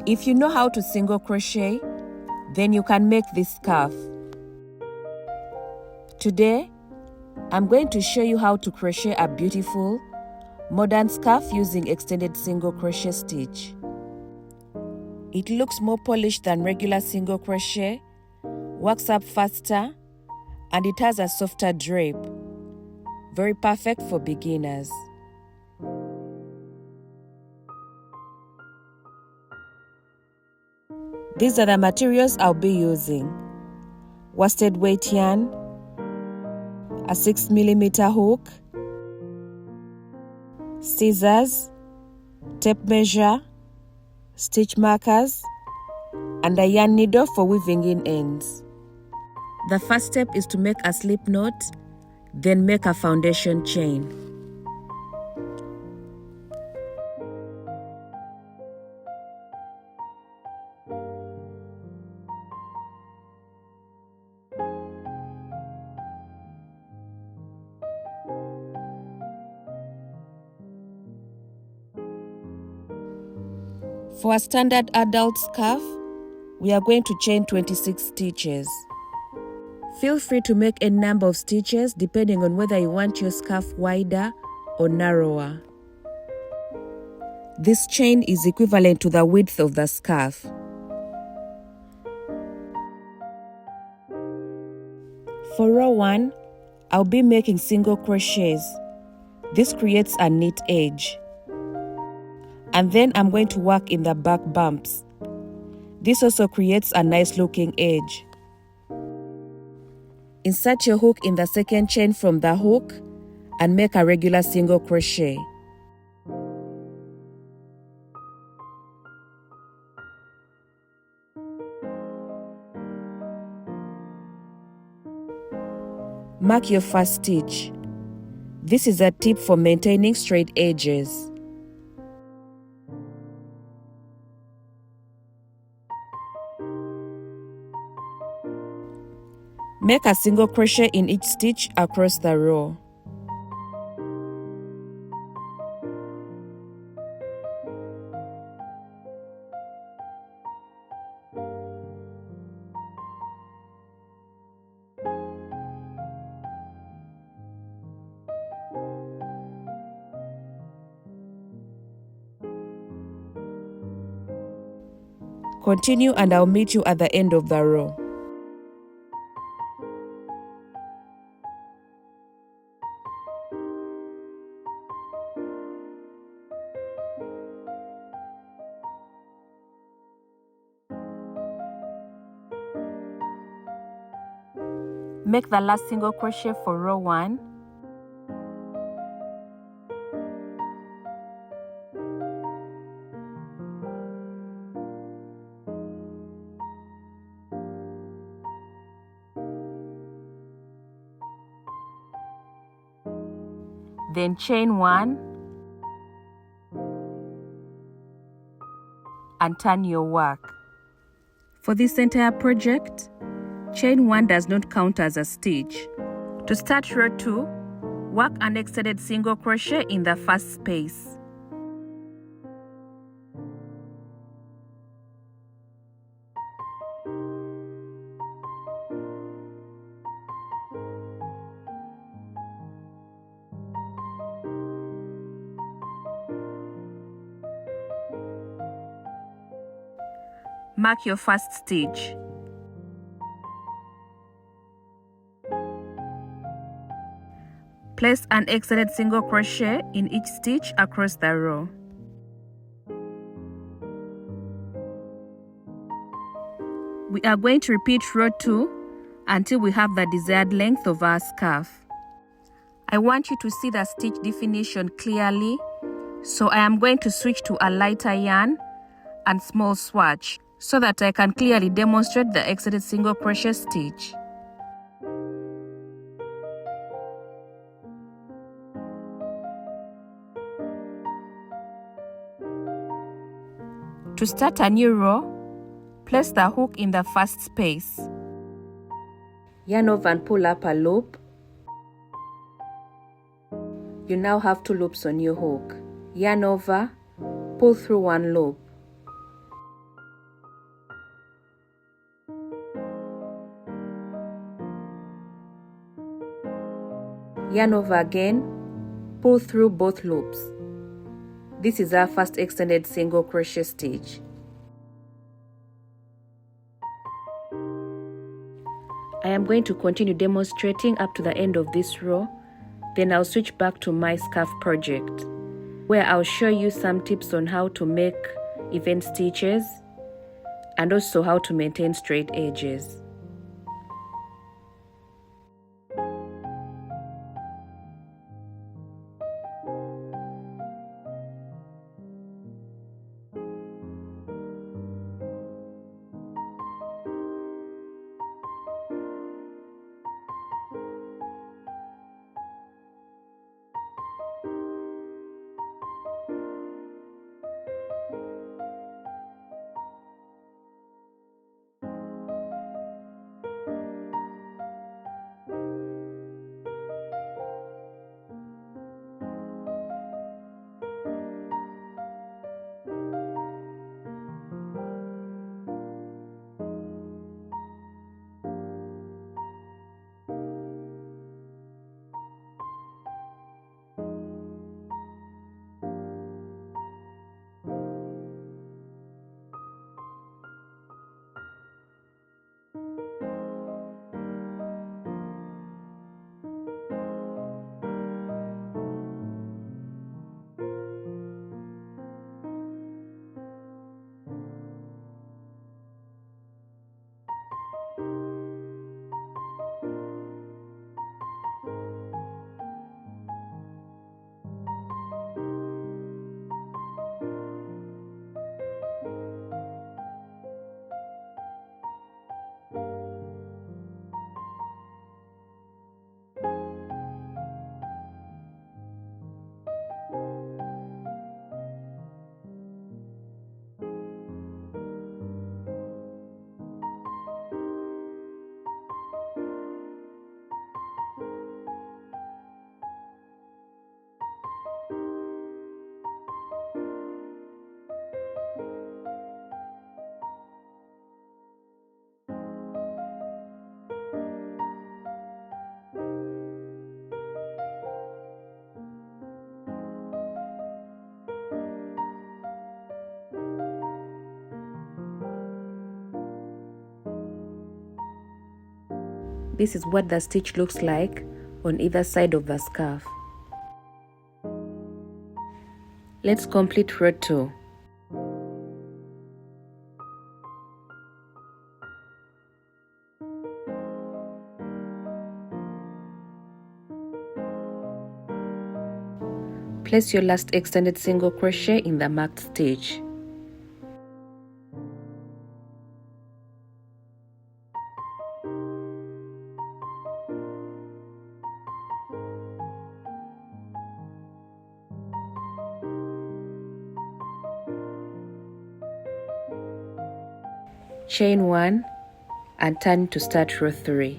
If you know how to single crochet, then you can make this scarf. Today, I'm going to show you how to crochet a beautiful modern scarf using extended single crochet stitch. It looks more polished than regular single crochet, works up faster, and it has a softer drape. Very perfect for beginners. These are the materials I'll be using: worsted weight yarn, a 6mm hook, scissors, tape measure, stitch markers, and a yarn needle for weaving in ends. The first step is to make a slip knot, then make a foundation chain. For a standard adult scarf, we are going to chain 26 stitches. Feel free to make a number of stitches depending on whether you want your scarf wider or narrower. This chain is equivalent to the width of the scarf. For row 1, I'll be making single crochets. This creates a neat edge. And then I'm going to work in the back bumps. This also creates a nice looking edge. Insert your hook in the second chain from the hook and make a regular single crochet. Mark your first stitch. This is a tip for maintaining straight edges. Make a single crochet in each stitch across the row. Continue and I'll meet you at the end of the row. Make the last single crochet for row 1. Then chain 1 and turn your work. For this entire project, chain 1 does not count as a stitch. To start row 2, work an extended single crochet in the first space. Mark your first stitch. Place an extended single crochet in each stitch across the row. We are going to repeat row 2 until we have the desired length of our scarf. I want you to see the stitch definition clearly, so I am going to switch to a lighter yarn and small swatch so that I can clearly demonstrate the extended single crochet stitch. To start a new row, place the hook in the first space. Yarn over and pull up a loop. You now have 2 loops on your hook. Yarn over, pull through 1 loop. Yarn over again, pull through both loops. This is our first extended single crochet stitch. I am going to continue demonstrating up to the end of this row, then I'll switch back to my scarf project, where I'll show you some tips on how to make even stitches and also how to maintain straight edges. This is what the stitch looks like on either side of the scarf. Let's complete row 2. Place your last extended single crochet in the marked stitch. Chain 1 and turn to start row 3.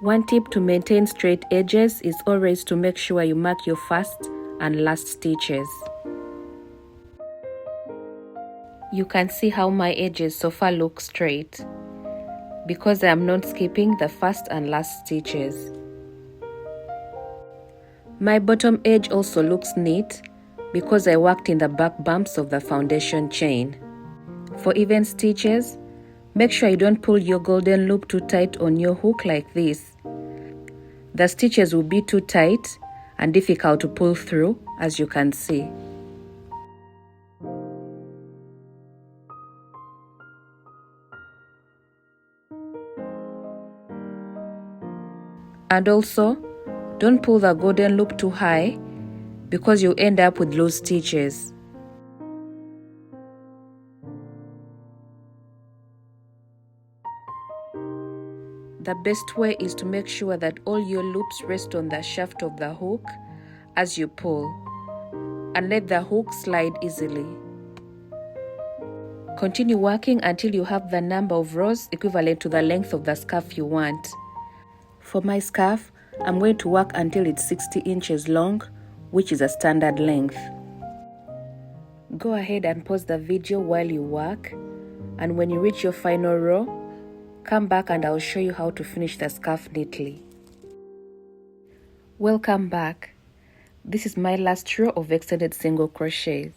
One tip to maintain straight edges is always to make sure you mark your first and last stitches. You can see how my edges so far look straight because I am not skipping the first and last stitches. My bottom edge also looks neat because I worked in the back bumps of the foundation chain. For even stitches, make sure you don't pull your golden loop too tight on your hook like this. The stitches will be too tight and difficult to pull through, as you can see. And also, don't pull the golden loop too high because you'll end up with loose stitches. The best way is to make sure that all your loops rest on the shaft of the hook as you pull, and let the hook slide easily. Continue working until you have the number of rows equivalent to the length of the scarf you want. For my scarf, I'm going to work until it's 60 inches long, which is a standard length. Go ahead and pause the video while you work, and when you reach your final row, come back and I'll show you how to finish the scarf neatly. Welcome back. This is my last row of extended single crochets.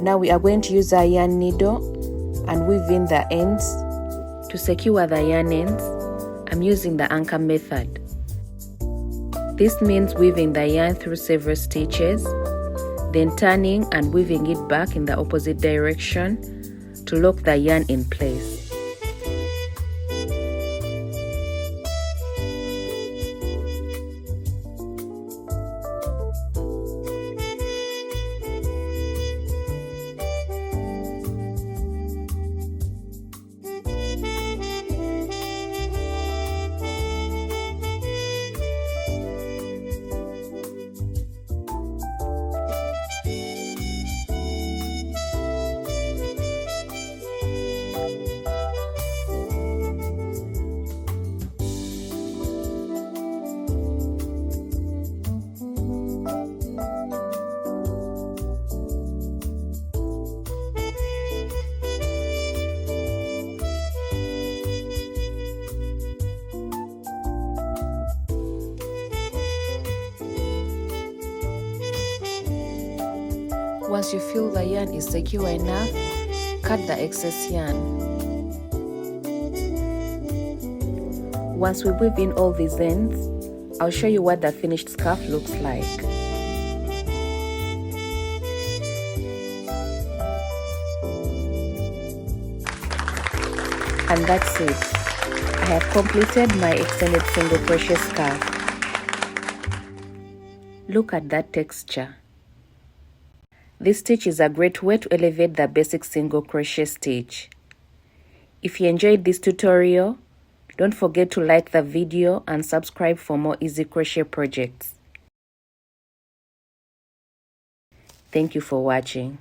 Now we are going to use our yarn needle and weave in the ends. To secure the yarn ends, I'm using the anchor method. This means weaving the yarn through several stitches, then turning and weaving it back in the opposite direction to lock the yarn in place. Once you feel the yarn is secure enough, cut the excess yarn. Once we weave in all these ends, I'll show you what the finished scarf looks like. And that's it. I have completed my extended single crochet scarf. Look at that texture. This stitch is a great way to elevate the basic single crochet stitch. If you enjoyed this tutorial, don't forget to like the video and subscribe for more easy crochet projects. Thank you for watching.